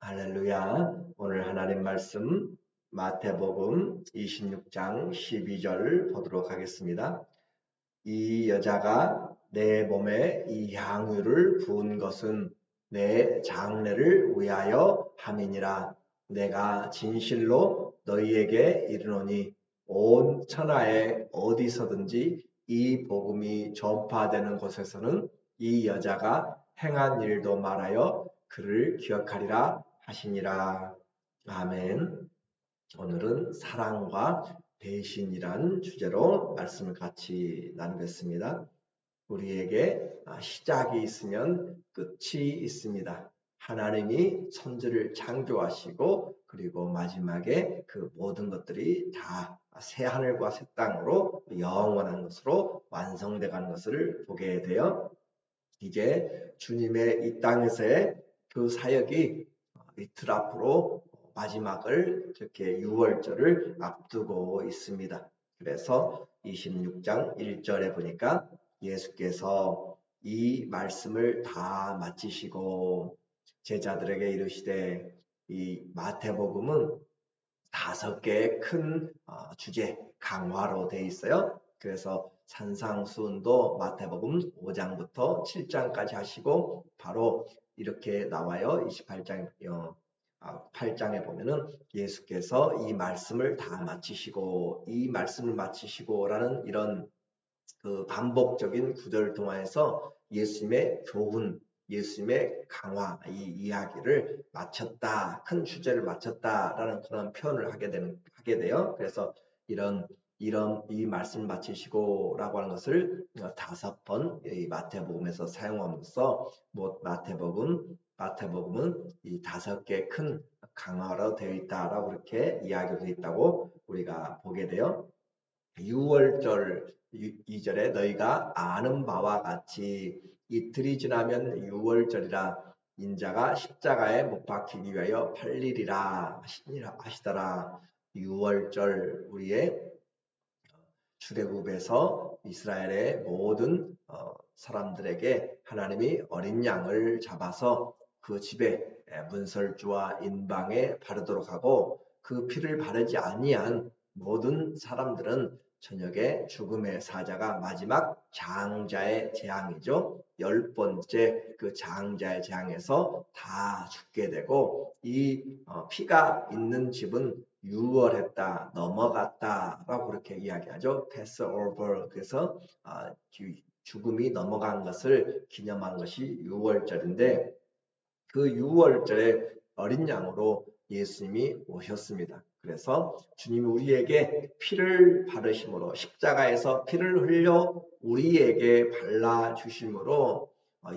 할렐루야. 오늘 하나님 말씀 마태복음 26장 12절 보도록 하겠습니다. 이 여자가 내 몸에 이 향유를 부은 것은 내 장례를 위하여 함이니라. 내가 진실로 너희에게 이르노니 온 천하에 어디서든지 이 복음이 전파되는 곳에서는 이 여자가 행한 일도 말하여 그를 기억하리라 하시니라. 아멘. 오늘은 사랑과 배신이란 주제로 말씀을 같이 나누겠습니다. 우리에게 시작이 있으면 끝이 있습니다. 하나님이 천지를 창조하시고 그리고 마지막에 그 모든 것들이 다 새하늘과 새 땅으로 영원한 것으로 완성돼 가는 것을 보게 되어 이제 주님의 이 땅에서의 그 사역이 이틀 앞으로 마지막을 이렇게 6월절을 앞두고 있습니다. 그래서 26장 1절에 보니까 예수께서 이 말씀을 다 마치시고 제자들에게 이르시되, 이 마태복음은 5개의 큰 주제 강화로 되어 있어요. 그래서 산상수훈도 마태복음 5장부터 7장까지 하시고 바로 이렇게 나와요. 28장 8장에 보면은 예수께서 이 말씀을 다 마치시고 이 말씀을 마치시고라는 이런 그 반복적인 구절을 통해서 예수님의 교훈, 예수님의 강화, 이 이야기를 마쳤다, 큰 주제를 마쳤다라는 그런 표현을 하게 돼요. 그래서 이 말씀을 마치시고라고 하는 것을 5번 이 마태복음에서 사용함으로써 마태복음은 이 5개 큰 강화로 되어 있다라고 그렇게 이야기가 되어 있다고 우리가 보게 돼요. 6월절 2절에 너희가 아는 바와 같이 이틀이 지나면 6월절이라 인자가 십자가에 못 박히기 위하여 팔리리라 하시더라. 6월절 우리의 출애굽에서 이스라엘의 모든 사람들에게 하나님이 어린 양을 잡아서 그 집에 문설주와 인방에 바르도록 하고 그 피를 바르지 아니한 모든 사람들은 저녁에 죽음의 사자가 마지막 장자의 재앙이죠. 10번째 그 장자의 재앙에서 다 죽게 되고 이 피가 있는 집은 유월했다, 넘어갔다라고 그렇게 이야기하죠. pass over. 그래서 죽음이 넘어간 것을 기념한 것이 유월절인데 그 유월절에 어린 양으로 예수님이 오셨습니다. 그래서 주님이 우리에게 피를 바르심으로 십자가에서 피를 흘려 우리에게 발라주심으로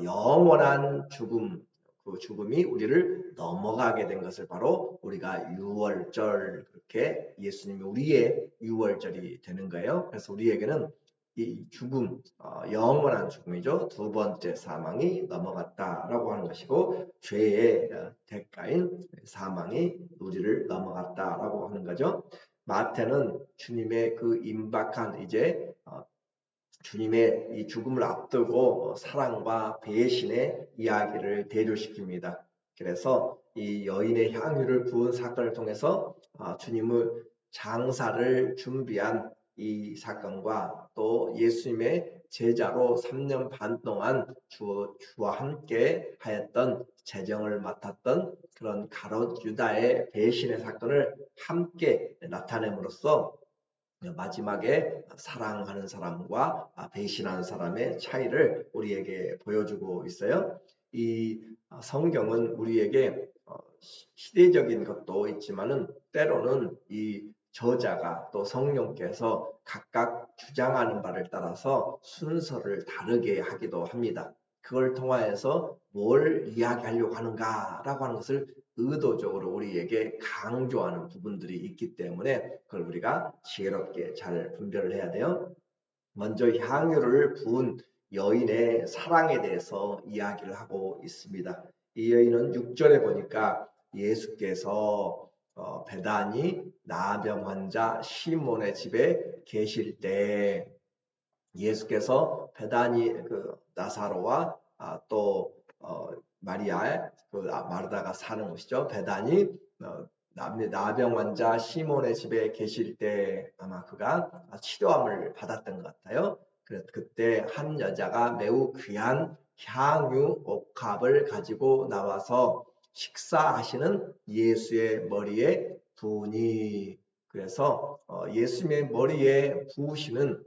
영원한 죽음, 그 죽음이 우리를 넘어가게 된 것을 바로 우리가 유월절, 그렇게 예수님이 우리의 유월절이 되는 거예요. 그래서 우리에게는 이 죽음, 영원한 죽음이죠. 2번째 사망이 넘어갔다라고 하는 것이고 죄의 대가인 사망이 우리를 넘어갔다라고 하는 거죠. 마태는 주님의 그 임박한 이제 주님의 이 죽음을 앞두고 사랑과 배신의 이야기를 대조시킵니다. 그래서 이 여인의 향유를 부은 사건을 통해서 주님의 장사를 준비한 이 사건과 또 예수님의 제자로 3년 반 동안 주와 함께 하였던 재정을 맡았던 그런 가롯 유다의 배신의 사건을 함께 나타냄으로써 마지막에 사랑하는 사람과 배신하는 사람의 차이를 우리에게 보여주고 있어요. 이 성경은 우리에게 시대적인 것도 있지만은 때로는 이 저자가 또 성령께서 각각 주장하는 바를 따라서 순서를 다르게 하기도 합니다. 그걸 통하여서 뭘 이야기하려고 하는가라고 하는 것을 의도적으로 우리에게 강조하는 부분들이 있기 때문에 그걸 우리가 지혜롭게 잘 분별을 해야 돼요. 먼저 향유를 부은 여인의 사랑에 대해서 이야기를 하고 있습니다. 이 여인은 6절에 보니까 예수께서 베다니 나병 환자 시몬의 집에 계실 때 예수께서 베다니 그 나사로와 또 마리아, 마르다가 사는 곳이죠. 베다니, 나병 환자 시몬의 집에 계실 때 아마 그가 치료함을 받았던 것 같아요. 그래서 그때 한 여자가 매우 귀한 향유 옥합을 가지고 나와서 식사하시는 예수의 머리에 부으니, 그래서 예수님의 머리에 부으시는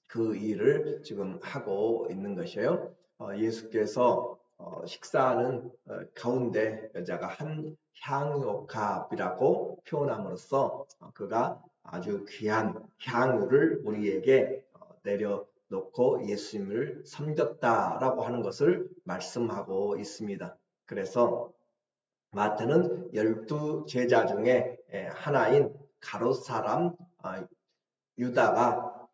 그 일을 지금 하고 있는 것이에요. 예수께서 식사하는 가운데 여자가 한 향유옥합이라고 표현함으로써 그가 아주 귀한 향유를 우리에게 내려놓고 예수님을 섬겼다라고 하는 것을 말씀하고 있습니다. 그래서 마태는 12 제자 중에 하나인 가롯 사람 유다가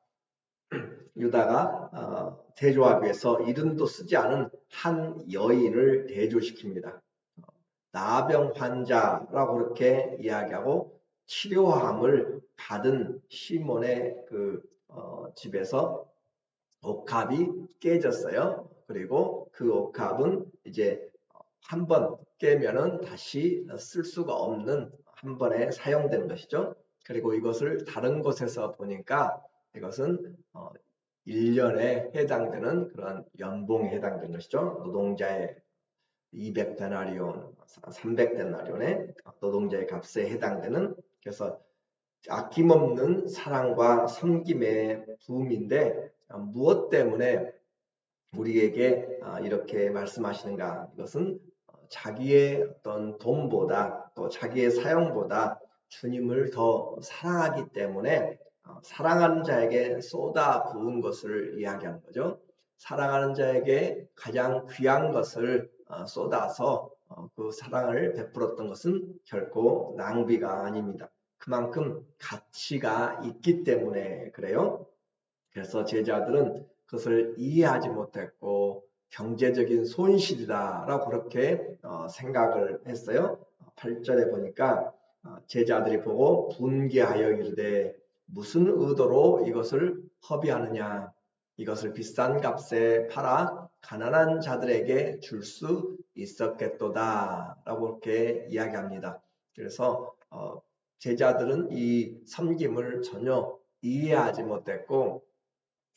대조하기 위해서 이름도 쓰지 않은 한 여인을 대조시킵니다. 나병 환자라고 그렇게 이야기하고 치료함을 받은 시몬의 집에서 옥합이 깨졌어요. 그리고 그 옥합은 이제 한번 깨면은 다시 쓸 수가 없는, 한 번에 사용되는 것이죠. 그리고 이것을 다른 곳에서 보니까 이것은 1년에 해당되는 그런 연봉에 해당되는 것이죠. 노동자의 200데나리온, 300데나리온의 노동자의 값에 해당되는, 그래서 아낌없는 사랑과 섬김의 부음인데 무엇 때문에 우리에게 이렇게 말씀하시는가? 이것은 자기의 어떤 돈보다 또 자기의 사용보다 주님을 더 사랑하기 때문에 사랑하는 자에게 쏟아 부은 것을 이야기하는 거죠. 사랑하는 자에게 가장 귀한 것을 쏟아서 그 사랑을 베풀었던 것은 결코 낭비가 아닙니다. 그만큼 가치가 있기 때문에 그래요. 그래서 제자들은 그것을 이해하지 못했고 경제적인 손실이다라고 그렇게 생각을 했어요. 8절에 보니까 제자들이 보고 분개하여 이르되 무슨 의도로 이것을 허비하느냐, 이것을 비싼 값에 팔아 가난한 자들에게 줄 수 있었겠도다 라고 그렇게 이야기합니다. 그래서 제자들은 이 섬김을 전혀 이해하지 못했고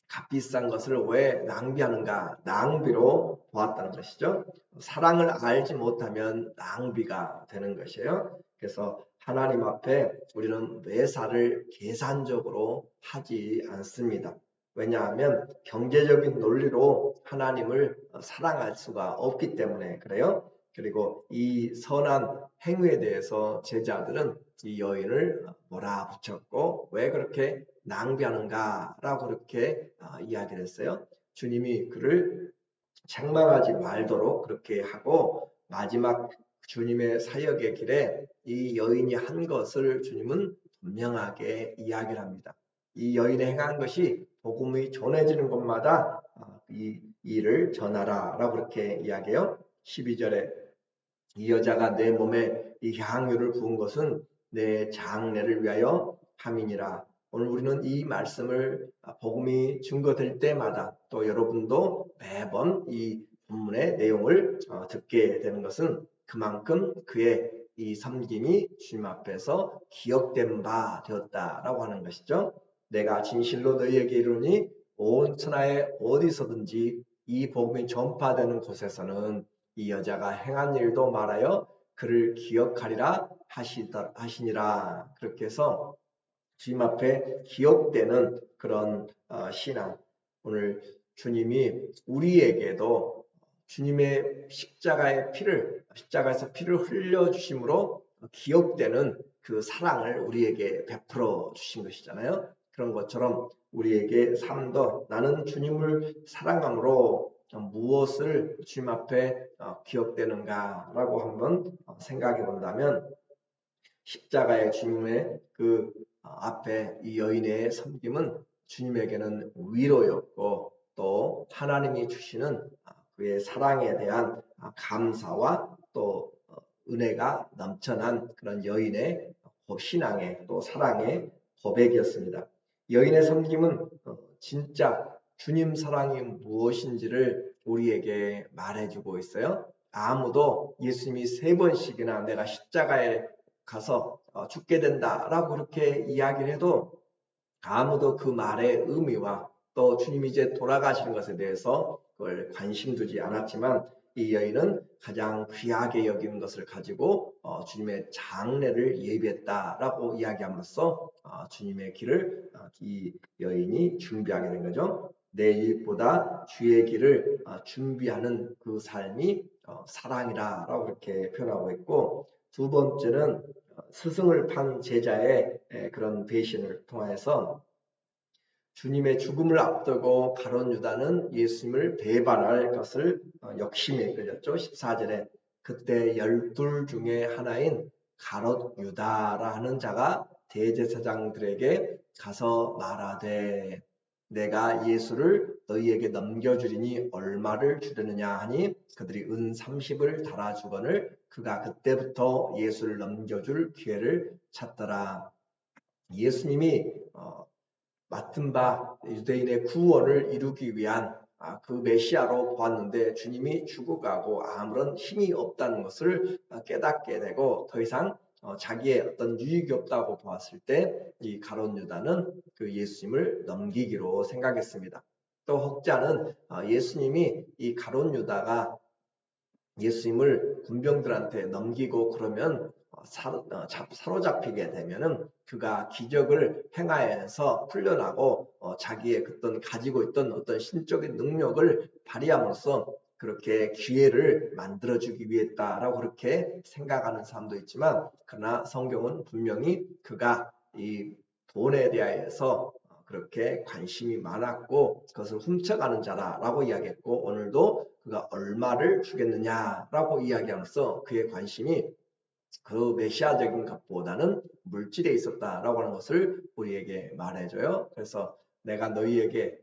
값비싼 것을 왜 낭비하는가, 낭비로 보았다는 것이죠. 사랑을 알지 못하면 낭비가 되는 것이에요. 그래서 하나님 앞에 우리는 매사를 계산적으로 하지 않습니다. 왜냐하면 경제적인 논리로 하나님을 사랑할 수가 없기 때문에 그래요. 그리고 이 선한 행위에 대해서 제자들은 이 여인을 몰아붙였고 왜 그렇게 낭비하는가라고 그렇게 이야기를 했어요. 주님이 그를 책망하지 말도록 그렇게 하고 마지막 주님의 사역의 길에 이 여인이 한 것을 주님은 분명하게 이야기를 합니다. 이 여인이 행한 것이 복음이 전해지는 곳마다 이 일을 전하라 라고 그렇게 이야기해요. 12절에 이 여자가 내 몸에 이 향유를 부은 것은 내 장례를 위하여 함이니라. 오늘 우리는 이 말씀을 복음이 증거될 때마다 또 여러분도 매번 이 본문의 내용을 듣게 되는 것은 그만큼 그의 이 섬김이 주님 앞에서 기억된 바 되었다라고 하는 것이죠. 내가 진실로 너희에게 이르니 온 천하에 어디서든지 이 복음이 전파되는 곳에서는 이 여자가 행한 일도 말하여 그를 기억하리라 하시니라. 그렇게 해서 주님 앞에 기억되는 그런 신앙. 오늘 주님이 우리에게도 주님의 십자가에서 피를 흘려주심으로 기억되는 그 사랑을 우리에게 베풀어 주신 것이잖아요. 그런 것처럼 우리에게 삶도 나는 주님을 사랑함으로 무엇을 주님 앞에 기억되는가라고 한번 생각해 본다면 십자가의 주님의 그 앞에 이 여인의 섬김은 주님에게는 위로였고 또 하나님이 주시는 그의 사랑에 대한 감사와 또 은혜가 넘쳐난 그런 여인의 신앙의 또 사랑의 고백이었습니다. 여인의 섬김은 진짜 주님 사랑이 무엇인지를 우리에게 말해주고 있어요. 아무도 예수님이 3번씩이나 내가 십자가에 가서 죽게 된다라고 그렇게 이야기를 해도 아무도 그 말의 의미와 또 주님이 이제 돌아가시는 것에 대해서 그걸 관심 두지 않았지만 이 여인은 가장 귀하게 여기는 것을 가지고 주님의 장례를 예비했다라고 이야기함으로써 주님의 길을 이 여인이 준비하게 된 거죠. 내 일보다 주의 길을 준비하는 그 삶이 사랑이라고 그렇게 표현하고 있고, 두 번째는 스승을 판 제자의 그런 배신을 통해서 주님의 죽음을 앞두고 가룟 유다는 예수님을 배반할 것을 역심에 끌렸죠. 14절에 그때 12 중에 하나인 가롯 유다라 하는 자가 대제사장들에게 가서 말하되 내가 예수를 너희에게 넘겨주리니 얼마를 주려느냐 하니 그들이 은 30을 달아주거늘 그가 그때부터 예수를 넘겨줄 기회를 찾더라. 예수님이 맡은 바 유대인의 구원을 이루기 위한 그 메시아로 보았는데 주님이 죽어가고 아무런 힘이 없다는 것을 깨닫게 되고 더 이상 자기의 어떤 유익이 없다고 보았을 때 이 가룟 유다는 그 예수님을 넘기기로 생각했습니다. 또 혹자는 예수님이 이 가룟 유다가 예수님을 군병들한테 넘기고 그러면 사로잡히게 되면은 그가 기적을 행하여서 풀려나고 자기의 어떤 가지고 있던 어떤 신적인 능력을 발휘함으로써 그렇게 기회를 만들어주기 위했다라고 그렇게 생각하는 사람도 있지만, 그러나 성경은 분명히 그가 이 돈에 대하여서 그렇게 관심이 많았고 그것을 훔쳐가는 자라고 이야기했고, 오늘도 그가 얼마를 주겠느냐라고 이야기하면서 그의 관심이 그 메시아적인 것보다는 물질에 있었다라고 하는 것을 우리에게 말해줘요. 그래서 내가 너희에게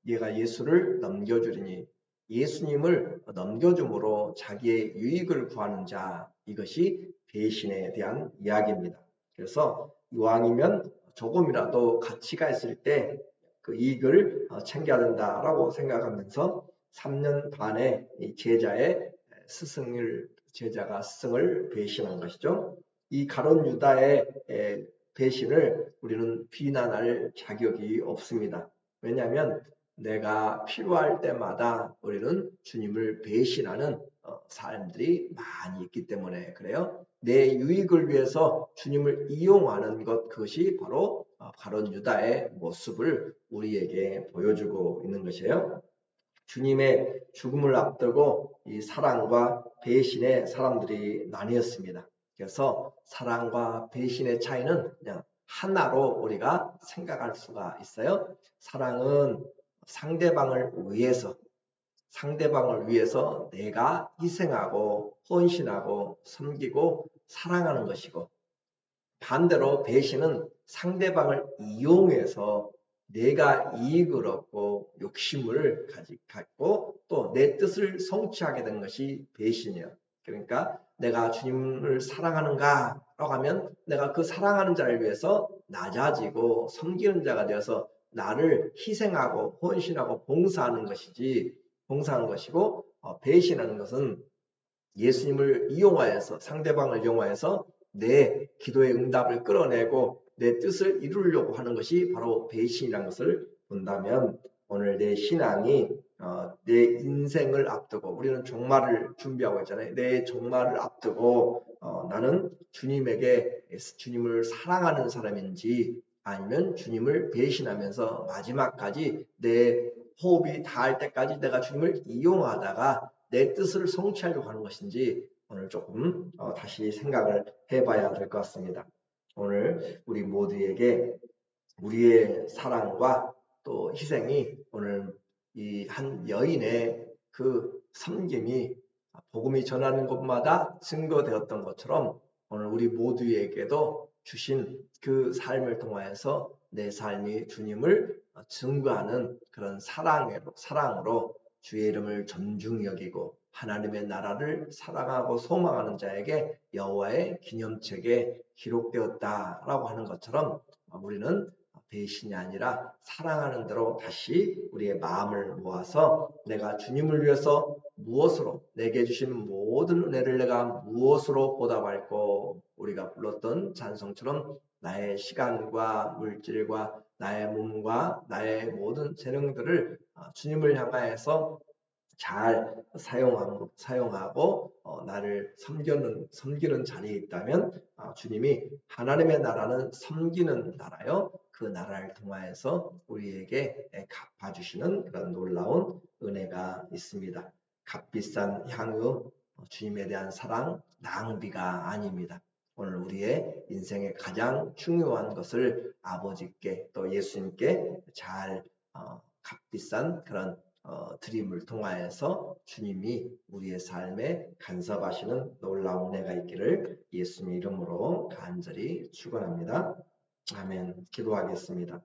얘가 예수를 넘겨주리니, 예수님을 넘겨줌으로 자기의 유익을 구하는 자, 이것이 배신에 대한 이야기입니다. 그래서 이왕이면 조금이라도 가치가 있을 때 그 이익을 챙겨야 된다라고 생각하면서 3년 반의 제자의 제자가 스승을 배신한 것이죠. 이 가룟 유다의 배신을 우리는 비난할 자격이 없습니다. 왜냐하면 내가 필요할 때마다 우리는 주님을 배신하는 사람들이 많이 있기 때문에 그래요. 내 유익을 위해서 주님을 이용하는 것, 그것이 바로 가룟 유다의 모습을 우리에게 보여주고 있는 것이에요. 주님의 죽음을 앞두고 이 사랑과 배신의 사람들이 나뉘었습니다. 그래서 사랑과 배신의 차이는 그냥 하나로 우리가 생각할 수가 있어요. 사랑은 상대방을 위해서 내가 희생하고 헌신하고 섬기고 사랑하는 것이고, 반대로 배신은 상대방을 이용해서 내가 이익을 얻고 욕심을 갖고 또 내 뜻을 성취하게 된 것이 배신이에요. 그러니까 내가 주님을 사랑하는가 라고 하면 내가 그 사랑하는 자를 위해서 낮아지고 섬기는 자가 되어서 나를 희생하고 헌신하고 봉사하는 것이고, 배신하는 것은 예수님을 이용하여서, 상대방을 이용하여서 내 기도의 응답을 끌어내고 내 뜻을 이루려고 하는 것이 바로 배신이라는 것을 본다면, 오늘 내 신앙이 내 인생을 앞두고, 우리는 종말을 준비하고 있잖아요. 내 종말을 앞두고 나는 주님을 사랑하는 사람인지 아니면 주님을 배신하면서 마지막까지 내 호흡이 닿을 때까지 내가 주님을 이용하다가 내 뜻을 성취하려고 하는 것인지 오늘 조금 다시 생각을 해봐야 될 것 같습니다. 오늘 우리 모두에게 우리의 사랑과 또 희생이 오늘 이 한 여인의 그 섬김이 복음이 전하는 곳마다 증거되었던 것처럼 오늘 우리 모두에게도 주신 그 삶을 통하여서 내 삶이 주님을 증거하는 그런 사랑으로 주의 이름을 존중히 여기고 하나님의 나라를 사랑하고 소망하는 자에게 여호와의 기념책에 기록되었다라고 하는 것처럼 우리는 대신이 아니라 사랑하는 대로 다시 우리의 마음을 모아서 내가 주님을 위해서 무엇으로 내게 주신 모든 은혜를 내가 무엇으로 보답할꼬 우리가 불렀던 찬송처럼 나의 시간과 물질과 나의 몸과 나의 모든 재능들을 주님을 향하여서 잘 사용하고 나를 섬기는 자리에 있다면 주님이 하나님의 나라는 섬기는 나라요. 그 나라를 통하여서 우리에게 갚아주시는 그런 놀라운 은혜가 있습니다. 값비싼 향유, 주님에 대한 사랑, 낭비가 아닙니다. 오늘 우리의 인생의 가장 중요한 것을 아버지께 또 예수님께 잘 값비싼 그런 드림을 통하여서 주님이 우리의 삶에 간섭하시는 놀라운 은혜가 있기를 예수님 이름으로 간절히 축원합니다. 아멘. 기도하겠습니다.